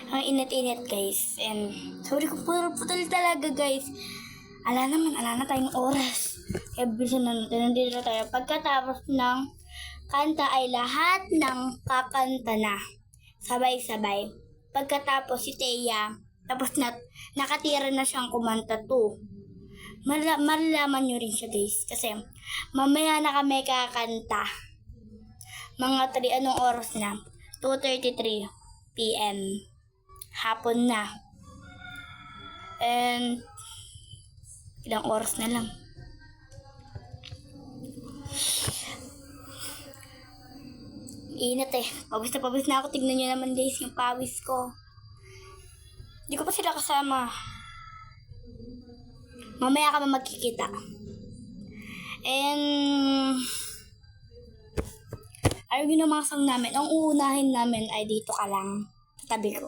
Ang init-init guys. And sorry kung putol talaga guys. Ala na tayong oras. Kaya bilisan na natin. Nandito na tayo. Pagkatapos ng kanta ay lahat ng kakanta na. Sabay-sabay. Pagkatapos si Thea, tapos nakatira na siyang kumanta to. Malalaman nyo rin siya guys. Kasi mamaya na kami kakanta. Mga 3, anong oras na? 2:33 p.m. Hapon na. And ilang oras na lang. Init eh. Pawis na ako. Tignan nyo naman guys yung pawis ko. Hindi ko pa sila kasama. Mamaya kami magkikita. And ayun yung mga song namin. Ang uunahin namin ay dito ka lang. Tabi ko.